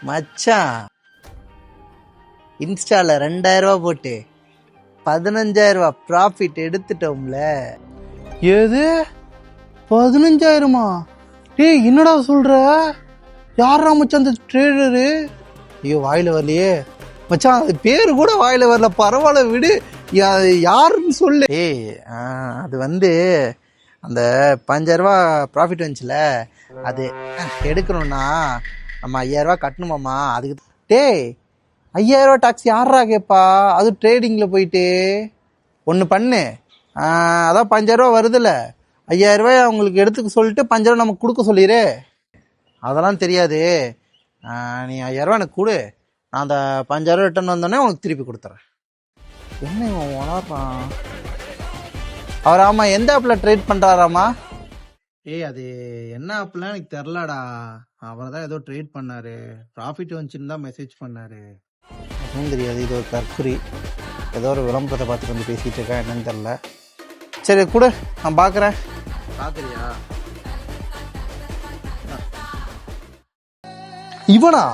மச்சான் இன்ஸ்டால 2000 ரூபா போட்டு 15000 ப்ராஃபிட் எடுத்துட்டோம்ல. ஏது 15,000மா? டேய் என்னடா சொல்ற? யாரா மச்சான் அந்த ட்ரேடரு? ஐயோ வாயில வரலையே மச்சான், அது பேரு கூட வாயில வரல. பரவாயில்ல விடு, யாருன்னு சொல்லு. அது வந்து அந்த 5000 ரூபா ப்ராஃபிட் வந்துச்சுல, அது எடுக்கணும்னா நம்ம 5000 ரூபா கட்டணுமாம்மா. அதுக்கு டேய் 5000 ரூபா டாக்ஸ் யாரா கேப்பா? அது ட்ரேடிங்ல போயிட்டு ஒன்று பண்ணு. அதான் 5000 ரூபா வருதுல்ல, 5000 ரூபாய் அவங்களுக்கு எடுத்துக்க சொல்லிட்டு 5000 ரூபா நமக்கு கொடுக்க சொல்லிடு. அதெல்லாம் தெரியாது. நீ 5000 ரூபா எனக்கு கொடு, நான் அந்த 5000 ரூபா ரிட்டர்ன் வந்தோடனே உனக்கு திருப்பி கொடுத்துறேன். என்ன இவன் வளர்றான்? அவர் ஆமா எந்த ஆப்பில் ட்ரேட் பண்ணுறாராமா? அது என்ன ஆப்லாம் எனக்கு தெரிலடா. அவர் தான் ஏதோ ட்ரேட் பண்ணாரு, ப்ராஃபிட் வந்துச்சுன்னு தான் மெசேஜ் பண்ணாரு. அதுவும் தெரியாது. இது ஒரு தற்குறி, ஏதோ ஒரு விளம்பரத்தை பார்த்துட்டு வந்து பேசிகிட்டு இருக்கேன், என்னன்னு தெரில. சரி கூட நான் பார்க்குறேன். பார்க்குறியா? இவனா?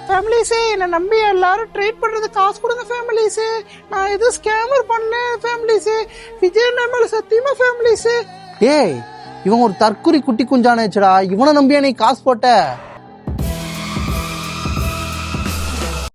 ஃபேமிலிஸே என்னை நம்பி எல்லாரும் ட்ரேட் பண்ணுறது காசு கொடுங்க ஃபேமிலிஸே. நான் எதுவும் ஸ்கேமர் பண்ணேன் ஃபேமிலிஸே. விஜய் நம்மள சத்தியமா ஃபேமிலிஸே. டேய் இவன் ஒரு தற்குறி குட்டி குஞ்சானேச்சுடா. இவனை நம்பியா நீ காசு போட்ட?